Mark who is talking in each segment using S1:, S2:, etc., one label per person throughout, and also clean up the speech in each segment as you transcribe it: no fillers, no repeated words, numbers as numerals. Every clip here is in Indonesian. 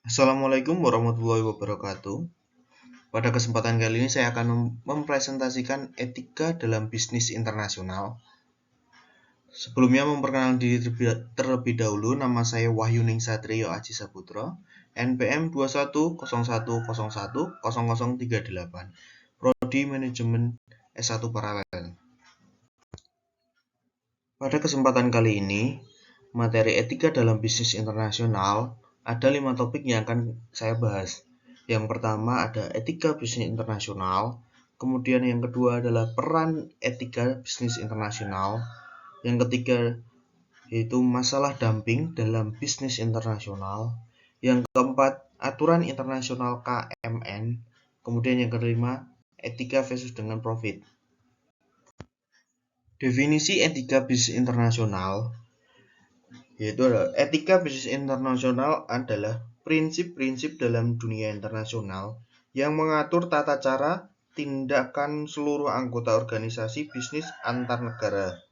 S1: Assalamualaikum warahmatullahi wabarakatuh. Pada kesempatan kali ini saya akan mempresentasikan etika dalam bisnis internasional. Sebelumnya memperkenalkan diri terlebih dahulu, nama saya Wahyuning Satrio Aji Saputra, NPM 2101010038, Prodi Manajemen S1 Paralel. Pada kesempatan kali ini, materi etika dalam bisnis internasional ada 5 topik yang akan saya bahas. Yang pertama ada etika bisnis internasional, kemudian yang kedua adalah peran etika bisnis internasional, yang ketiga yaitu masalah dumping dalam bisnis internasional, yang keempat aturan internasional KMN, kemudian yang kelima etika versus dengan profit. Definisi etika bisnis internasional yaitu etika bisnis internasional adalah prinsip-prinsip dalam dunia internasional yang mengatur tata cara tindakan seluruh anggota organisasi bisnis antar negara.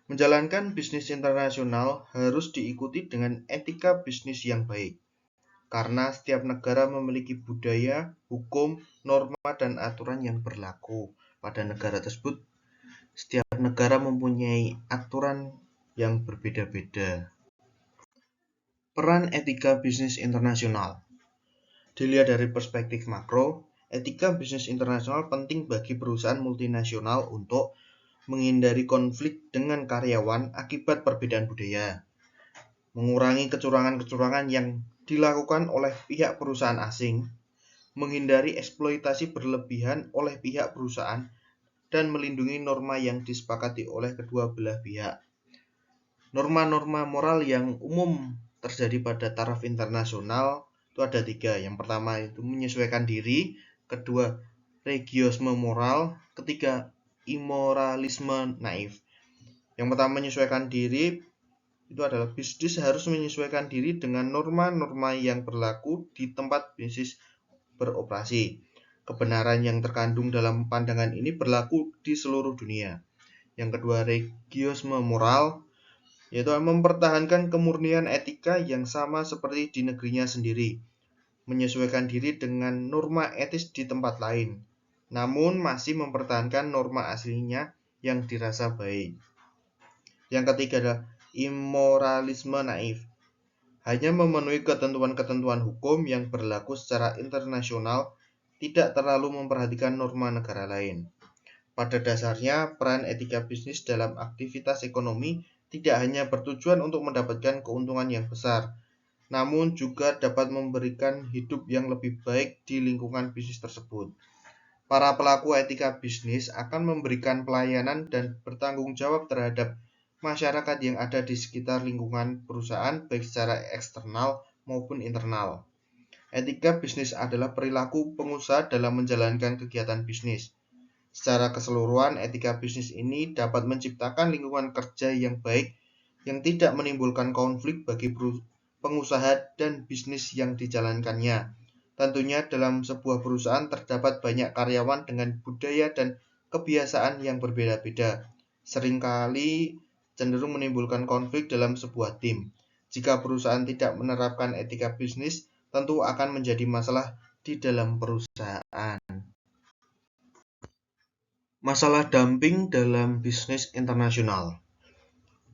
S1: Menjalankan bisnis internasional harus diikuti dengan etika bisnis yang baik, karena setiap negara memiliki budaya, hukum, norma, dan aturan yang berlaku pada negara tersebut. Setiap negara mempunyai aturan yang berbeda-beda. Peran etika bisnis internasional. Dilihat dari perspektif makro, etika bisnis internasional penting bagi perusahaan multinasional untuk menghindari konflik dengan karyawan akibat perbedaan budaya, mengurangi kecurangan-kecurangan yang dilakukan oleh pihak perusahaan asing, menghindari eksploitasi berlebihan oleh pihak perusahaan, dan melindungi norma yang disepakati oleh kedua belah pihak. Norma-norma moral yang umum terjadi pada taraf internasional itu ada 3. Yang pertama itu menyesuaikan diri, kedua regiosme moral, ketiga imoralisme naif. Yang pertama menyesuaikan diri itu adalah bisnis harus menyesuaikan diri dengan norma-norma yang berlaku di tempat bisnis beroperasi. Kebenaran yang terkandung dalam pandangan ini berlaku di seluruh dunia. Yang kedua regiosme moral yaitu mempertahankan kemurnian etika yang sama seperti di negerinya sendiri, menyesuaikan diri dengan norma etis di tempat lain, namun masih mempertahankan norma aslinya yang dirasa baik. Yang ketiga adalah imoralisme naif, hanya memenuhi ketentuan-ketentuan hukum yang berlaku secara internasional, tidak terlalu memperhatikan norma negara lain. Pada dasarnya, peran etika bisnis dalam aktivitas ekonomi tidak hanya bertujuan untuk mendapatkan keuntungan yang besar, namun juga dapat memberikan hidup yang lebih baik di lingkungan bisnis tersebut. Para pelaku etika bisnis akan memberikan pelayanan dan bertanggung jawab terhadap masyarakat yang ada di sekitar lingkungan perusahaan, baik secara eksternal maupun internal. Etika bisnis adalah perilaku pengusaha dalam menjalankan kegiatan bisnis. Secara keseluruhan, etika bisnis ini dapat menciptakan lingkungan kerja yang baik yang tidak menimbulkan konflik bagi pengusaha dan bisnis yang dijalankannya. Tentunya dalam sebuah perusahaan terdapat banyak karyawan dengan budaya dan kebiasaan yang berbeda-beda. Seringkali cenderung menimbulkan konflik dalam sebuah tim. Jika perusahaan tidak menerapkan etika bisnis, tentu akan menjadi masalah di dalam perusahaan. Masalah dumping dalam bisnis internasional.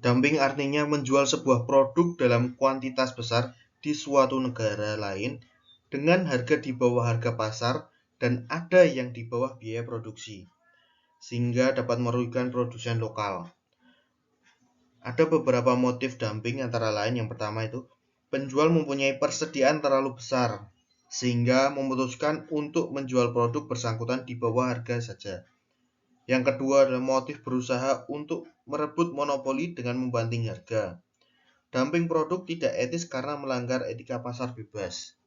S1: Dumping artinya menjual sebuah produk dalam kuantitas besar di suatu negara lain dengan harga di bawah harga pasar dan ada yang di bawah biaya produksi, sehingga dapat merugikan produsen lokal. Ada beberapa motif dumping antara lain yang pertama itu penjual mempunyai persediaan terlalu besar sehingga memutuskan untuk menjual produk bersangkutan di bawah harga saja. Yang kedua adalah motif berusaha untuk merebut monopoli dengan membanting harga. Dumping produk tidak etis karena melanggar etika pasar bebas.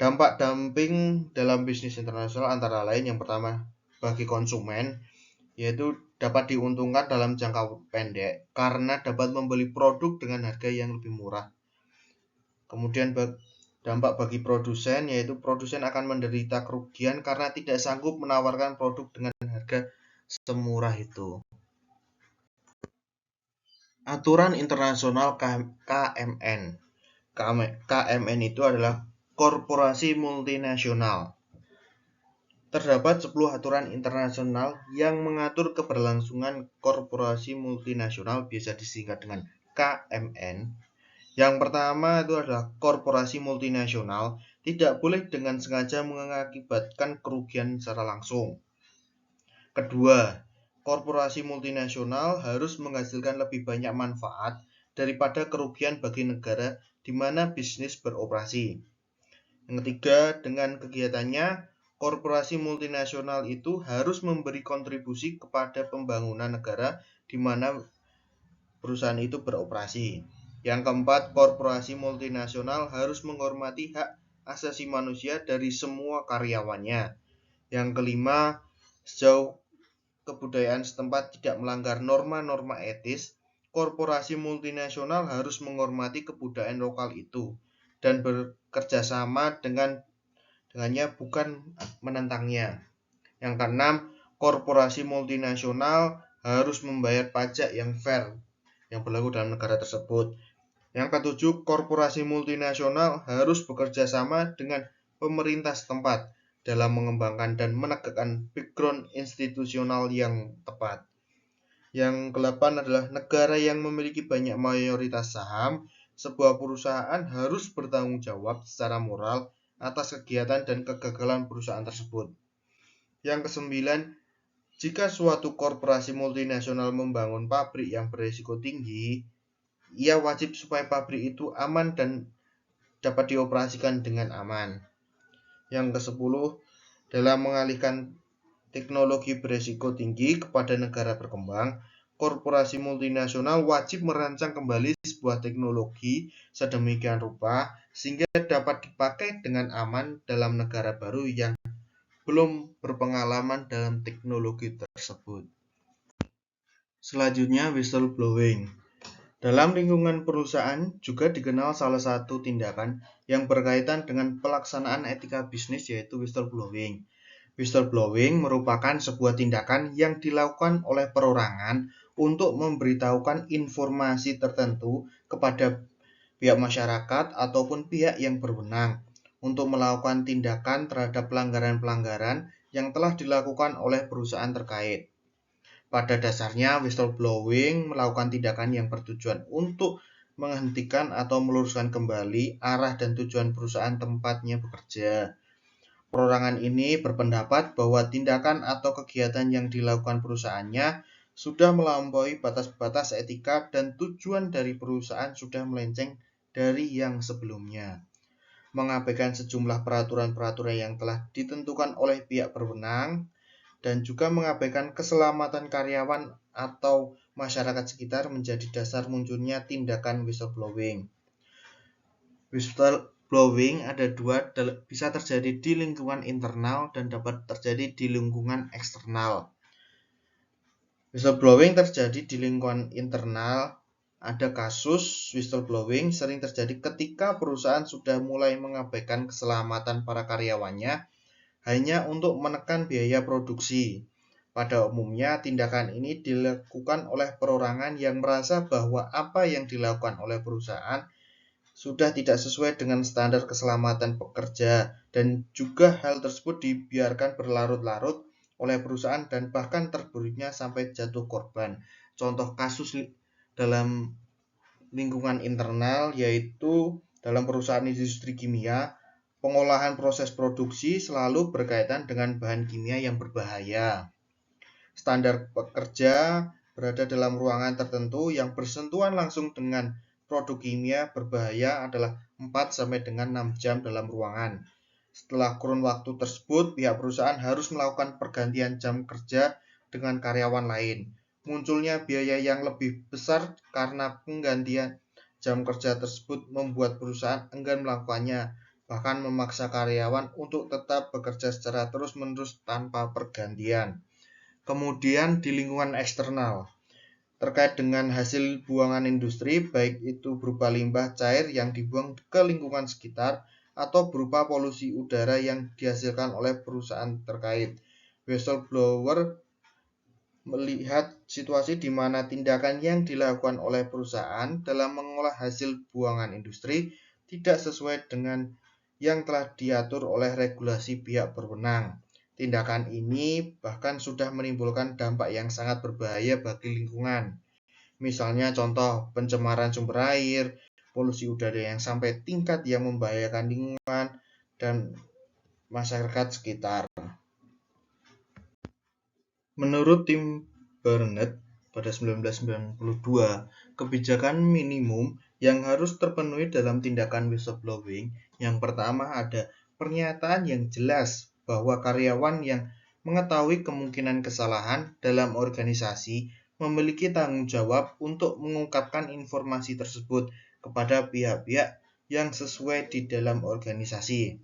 S1: Dampak dumping dalam bisnis internasional antara lain yang pertama bagi konsumen yaitu dapat diuntungkan dalam jangka pendek karena dapat membeli produk dengan harga yang lebih murah. Kemudian dampak bagi produsen yaitu produsen akan menderita kerugian karena tidak sanggup menawarkan produk dengan harga semurah itu. Aturan internasional KMN. KMN itu adalah korporasi multinasional. Terdapat 10 aturan internasional yang mengatur keberlangsungan korporasi multinasional, biasa disingkat dengan KMN. Yang pertama itu adalah korporasi multinasional tidak boleh dengan sengaja mengakibatkan kerugian secara langsung. Kedua, korporasi multinasional harus menghasilkan lebih banyak manfaat daripada kerugian bagi negara di mana bisnis beroperasi. Yang ketiga, dengan kegiatannya, korporasi multinasional itu harus memberi kontribusi kepada pembangunan negara di mana perusahaan itu beroperasi. Yang keempat, korporasi multinasional harus menghormati hak asasi manusia dari semua karyawannya. Yang kelima, sejauh kebudayaan setempat tidak melanggar norma-norma etis, korporasi multinasional harus menghormati kebudayaan lokal itu dan bekerja sama dengannya, bukan menentangnya. Yang keenam, korporasi multinasional harus membayar pajak yang fair yang berlaku dalam negara tersebut. Yang ketujuh, korporasi multinasional harus bekerja sama dengan pemerintah setempat dalam mengembangkan dan menegakkan background institusional yang tepat. Yang kedelapan adalah negara yang memiliki banyak mayoritas saham sebuah perusahaan harus bertanggung jawab secara moral atas kegiatan dan kegagalan perusahaan tersebut. Yang kesembilan, jika suatu korporasi multinasional membangun pabrik yang berisiko tinggi, ia wajib supaya pabrik itu aman dan dapat dioperasikan dengan aman. Yang kesepuluh, dalam mengalihkan teknologi berisiko tinggi kepada negara berkembang, korporasi multinasional wajib merancang kembali sebuah teknologi sedemikian rupa sehingga dapat dipakai dengan aman dalam negara baru yang belum berpengalaman dalam teknologi tersebut. Selanjutnya, whistleblowing. Dalam lingkungan perusahaan juga dikenal salah satu tindakan yang berkaitan dengan pelaksanaan etika bisnis, yaitu whistleblowing. Whistleblowing merupakan sebuah tindakan yang dilakukan oleh perorangan untuk memberitahukan informasi tertentu kepada pihak masyarakat ataupun pihak yang berwenang untuk melakukan tindakan terhadap pelanggaran-pelanggaran yang telah dilakukan oleh perusahaan terkait. Pada dasarnya, whistleblowing melakukan tindakan yang bertujuan untuk menghentikan atau meluruskan kembali arah dan tujuan perusahaan tempatnya bekerja. Perorangan ini berpendapat bahwa tindakan atau kegiatan yang dilakukan perusahaannya sudah melampaui batas-batas etika dan tujuan dari perusahaan sudah melenceng dari yang sebelumnya. Mengabaikan sejumlah peraturan-peraturan yang telah ditentukan oleh pihak berwenang, dan juga mengabaikan keselamatan karyawan atau masyarakat sekitar menjadi dasar munculnya tindakan whistleblowing. Whistleblowing ada dua, bisa terjadi di lingkungan internal dan dapat terjadi di lingkungan eksternal. Whistleblowing terjadi di lingkungan internal. Ada kasus whistleblowing sering terjadi ketika perusahaan sudah mulai mengabaikan keselamatan para karyawannya hanya untuk menekan biaya produksi. Pada umumnya, tindakan ini dilakukan oleh perorangan yang merasa bahwa apa yang dilakukan oleh perusahaan sudah tidak sesuai dengan standar keselamatan pekerja, dan juga hal tersebut dibiarkan berlarut-larut oleh perusahaan dan bahkan terburuknya sampai jatuh korban. Contoh kasus dalam lingkungan internal yaitu dalam perusahaan industri kimia, pengolahan proses produksi selalu berkaitan dengan bahan kimia yang berbahaya. Standar pekerja berada dalam ruangan tertentu yang bersentuhan langsung dengan produk kimia berbahaya adalah 4 sampai dengan 6 jam dalam ruangan. Setelah kurun waktu tersebut, pihak perusahaan harus melakukan pergantian jam kerja dengan karyawan lain. Munculnya biaya yang lebih besar karena penggantian jam kerja tersebut membuat perusahaan enggan melakukannya, bahkan memaksa karyawan untuk tetap bekerja secara terus-menerus tanpa pergantian. Kemudian di lingkungan eksternal, terkait dengan hasil buangan industri, baik itu berupa limbah cair yang dibuang ke lingkungan sekitar atau berupa polusi udara yang dihasilkan oleh perusahaan terkait. Whistleblower melihat situasi di mana tindakan yang dilakukan oleh perusahaan dalam mengolah hasil buangan industri tidak sesuai dengan yang telah diatur oleh regulasi pihak berwenang. Tindakan ini bahkan sudah menimbulkan dampak yang sangat berbahaya bagi lingkungan. Misalnya contoh pencemaran sumber air, polusi udara yang sampai tingkat yang membahayakan lingkungan dan masyarakat sekitar. Menurut tim Barnett pada 1992, kebijakan minimum yang harus terpenuhi dalam tindakan whistleblowing, yang pertama ada pernyataan yang jelas bahwa karyawan yang mengetahui kemungkinan kesalahan dalam organisasi memiliki tanggung jawab untuk mengungkapkan informasi tersebut kepada pihak-pihak yang sesuai di dalam organisasi.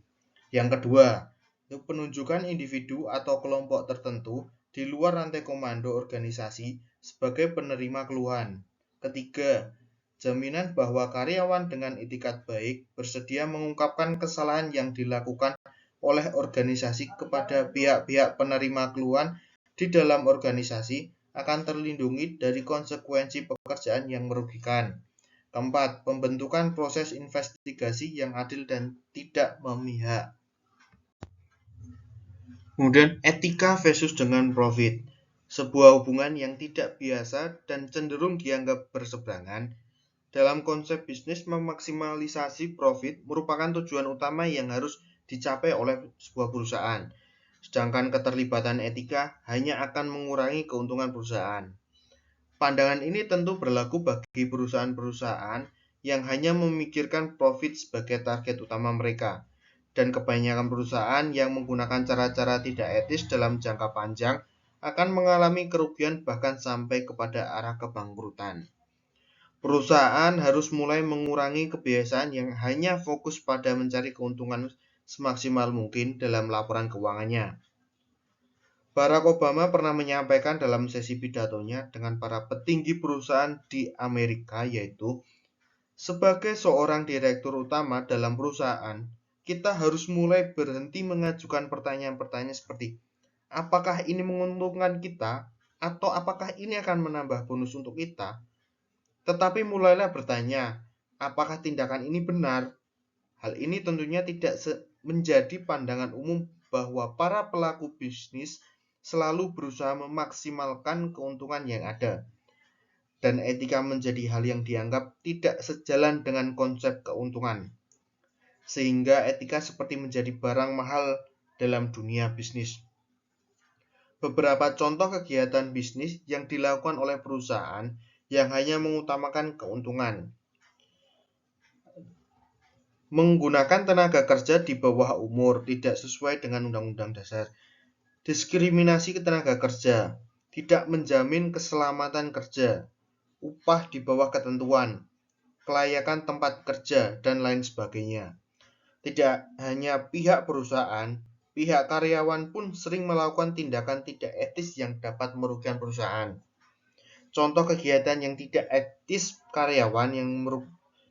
S1: Yang kedua, penunjukan individu atau kelompok tertentu di luar rantai komando organisasi sebagai penerima keluhan. Ketiga, jaminan bahwa karyawan dengan itikat baik bersedia mengungkapkan kesalahan yang dilakukan oleh organisasi kepada pihak-pihak penerima keluhan di dalam organisasi akan terlindungi dari konsekuensi pekerjaan yang merugikan. Keempat, pembentukan proses investigasi yang adil dan tidak memihak. Kemudian etika versus dengan profit. Sebuah hubungan yang tidak biasa dan cenderung dianggap berseberangan. Dalam konsep bisnis, memaksimalisasi profit merupakan tujuan utama yang harus dicapai oleh sebuah perusahaan. Sedangkan keterlibatan etika hanya akan mengurangi keuntungan perusahaan. Pandangan ini tentu berlaku bagi perusahaan-perusahaan yang hanya memikirkan profit sebagai target utama mereka. Dan kebanyakan perusahaan yang menggunakan cara-cara tidak etis dalam jangka panjang akan mengalami kerugian bahkan sampai kepada arah kebangkrutan. Perusahaan harus mulai mengurangi kebiasaan yang hanya fokus pada mencari keuntungan semaksimal mungkin dalam laporan keuangannya. Barack Obama pernah menyampaikan dalam sesi pidatonya dengan para petinggi perusahaan di Amerika, yaitu, sebagai seorang direktur utama dalam perusahaan, kita harus mulai berhenti mengajukan pertanyaan-pertanyaan seperti, apakah ini menguntungkan kita, atau apakah ini akan menambah bonus untuk kita? Tetapi mulailah bertanya, apakah tindakan ini benar? Hal ini tentunya tidak menjadi pandangan umum bahwa para pelaku bisnis selalu berusaha memaksimalkan keuntungan yang ada. Dan etika menjadi hal yang dianggap tidak sejalan dengan konsep keuntungan. Sehingga etika seperti menjadi barang mahal dalam dunia bisnis. Beberapa contoh kegiatan bisnis yang dilakukan oleh perusahaan yang hanya mengutamakan keuntungan. Menggunakan tenaga kerja di bawah umur tidak sesuai dengan Undang-Undang Dasar. Diskriminasi tenaga kerja, tidak menjamin keselamatan kerja, upah di bawah ketentuan, kelayakan tempat kerja, dan lain sebagainya. Tidak hanya pihak perusahaan, pihak karyawan pun sering melakukan tindakan tidak etis yang dapat merugikan perusahaan. Contoh kegiatan yang tidak etis karyawan yang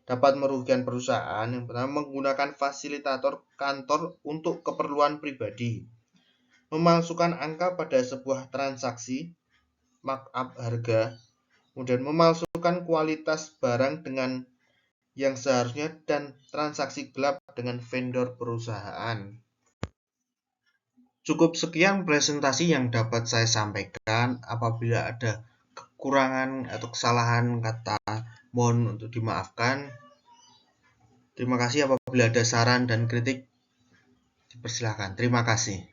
S1: dapat merugikan perusahaan, yang pertama menggunakan fasilitator kantor untuk keperluan pribadi, memalsukan angka pada sebuah transaksi, markup harga, kemudian memalsukan kualitas barang dengan yang seharusnya, dan transaksi gelap dengan vendor perusahaan. Cukup sekian presentasi yang dapat saya sampaikan. Apabila ada kekurangan atau kesalahan kata, mohon untuk dimaafkan. Terima kasih. Apabila ada saran dan kritik, dipersilakan. Terima kasih.